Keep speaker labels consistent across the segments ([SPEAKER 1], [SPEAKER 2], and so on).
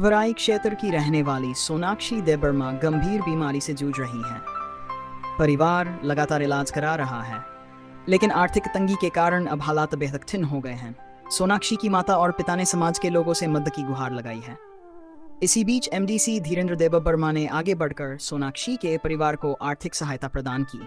[SPEAKER 1] थवराई क्षेत्र की रहने वाली सोनाक्षी देबबर्मा गंभीर बीमारी से जूझ रही हैं। परिवार लगातार इलाज करा रहा है, लेकिन आर्थिक तंगी के कारण अब हालात बेहद कठिन हो गए हैं। सोनाक्षी की माता और पिता ने समाज के लोगों से मदद की गुहार लगाई है। इसी बीच एमडीसी धीरेन्द्र देबबर्मा ने आगे बढ़कर सोनाक्षी के परिवार को आर्थिक सहायता प्रदान की।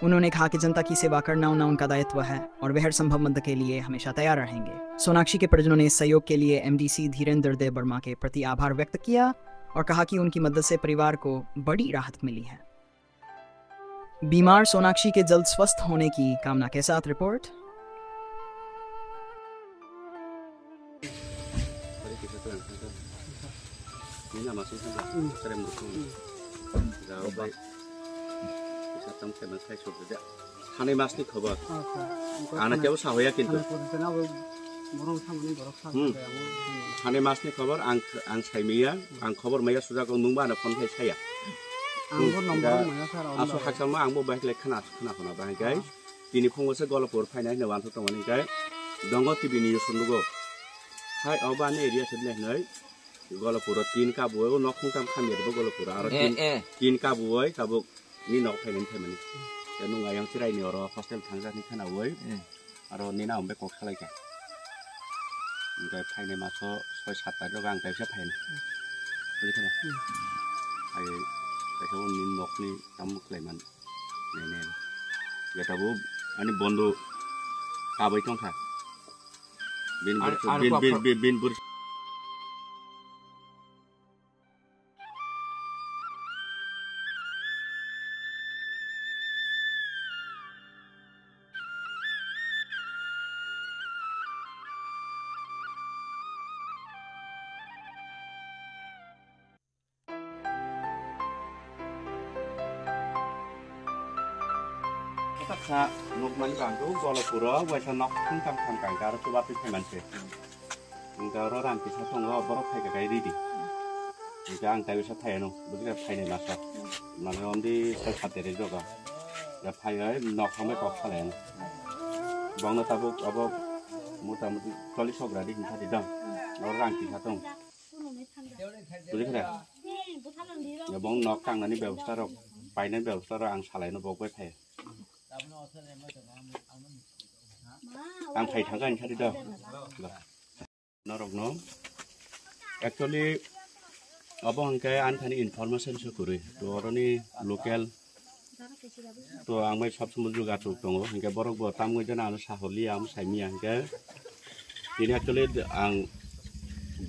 [SPEAKER 1] उन्होंने कहा कि जनता की सेवा करना उनका दायित्व है और वे हर संभव मदद के लिए हमेशा तैयार रहेंगे। सोनाक्षी के परिजनों ने इस सहयोग के लिए एमडीसी धीरेन्द्र देबबर्मा के प्रति आभार व्यक्त किया और कहा कि उनकी मदद से परिवार को बड़ी राहत मिली है। बीमार सोनाक्षी के जल्द स्वस्थ होने की कामना के साथ रिपोर्ट।
[SPEAKER 2] हाने मासनि खबर आना केबो साहया किन्तु हाने मासनि खबर आं साइमिया आं खबर मैया सुजाखौ नों बानो फन फाय साया आसो हाकसामा आंबो बाइकलाय खोना बाहायगाय दिनै फुङावसो गलपुर फायनाय नो वानथ दंमोनगाय दंग टिभि निउस नुगो हाय अबानि एरिया सदनै गलपुर तीन काबुआव नखं काम खामिरबो गलपुर आरो तीन काबुआय काबुक नि नक फायनाय थायमानि नुं आयं चिरायनि अर हस्टेल थांजानि खोनावै आरो निना हमबे कक खालायका ओमफ्राय फायनाय मास 6-7 तारिख आं गायसा फायना बुजिखोना आय बेखौ नि नकनि तामुखलायमान नेने बेटाबो आनि बन्धु काबै थंखा बिन Sa nuk man kangku Golopuro wesa nok tungkam kangkaro coba pipai manse. Kangkaro ranti sa tunglo borok kai kai di. Jika ang tayo sa tayo no, bukan pai ni masa. Mana om di sa satere juga. Ya pai ay nok kami kok kalian. Bang na tabuk abo muta muti kali sogra di hinta di dang. Nok ranti sa tung. Bukan kan? Ya bang nok kang nani bewustar rok, pai nani bewustar ang salai no bok pai. Ang thầy thằng anh đi đâu? Nó rộng nó. Actually, ở bên cái anh thấy information số cuối, tôi nói local, tôi ang mấy shop semua juga tu tunggu, hingga borok buat tamu je na anu saholi am saimi hingga. Ini actually ang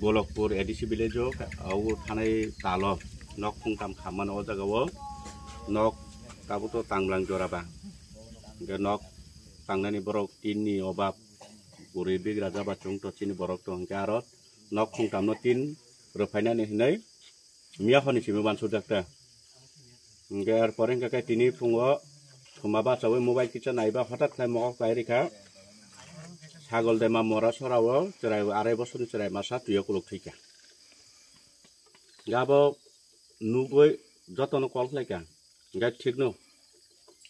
[SPEAKER 2] Golokpur edisi village o, aku tanai talo, nok pungkam kaman o jaga wo, nok kabu tu tanglang joraba. Hingga nok tangnani borok ini obab guri big raja bacung to cini borok to hingga arot nok khungtam no tin refaina ni hinai mia khoni simi ban sudakta hingga ar poreng ka tini phungo thumaba chawe mobile kicha naiba hatat khai mok kairika sagol dema mora sorawo cherai arai bosor cherai masa tuya kuluk thika gabo nugoi jotono kol khlaika hingga thik no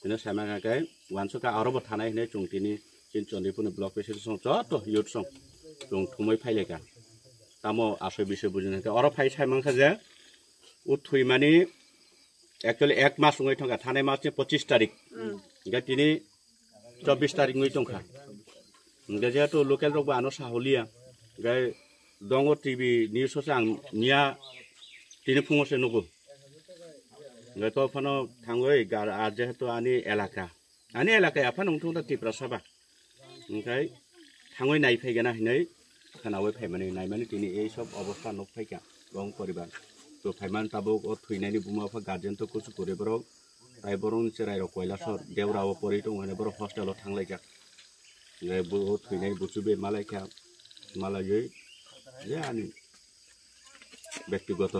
[SPEAKER 2] ini sama kayak wansu ka aro bertanah ini cung tini cinconi pun blok pesir song jotoh yud song cung thumai phai leka tamo asoi bisoi bujune ka aro phai saimang saja uthui mani actually 1 mass ngoi thongka thanai mas ni 25 tarik ga tini 24 tarik ngoi tongkha ga jeto local rok ano saholia ga dongo tv news so ang nia tini phungo se nugo nggak tahu apa no tanggoi gar aja itu ani elaka apa nungtung tadi prasaba, nggak tanggoi naik pagi na ini karena we pagi mana naik mana ini sob obostan nuk pagi bang poriban, tuh pagi mana tabuk tuh ini buma apa garden tuh kusu pori borok, tai borong cerai rok koilas or dewa rawa pori itu mana borok hostel lo tang lagi, nggak buat tuh ini bucu be malayai, ya ani ব্যক্তিগত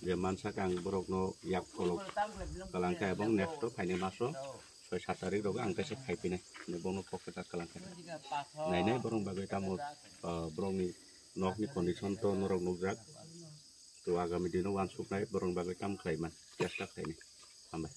[SPEAKER 2] যে মানসা কাং বরক no yak kolok kalangkai bong next to faine maso 6-7 tarik roga ang kase khaipine ne bono poketa kalangkai nai borong bagai tamu borong ni nok ni condition to norok nujak to agami dino wan sup nai borong bagai tam khlaiman chesta khaini ambai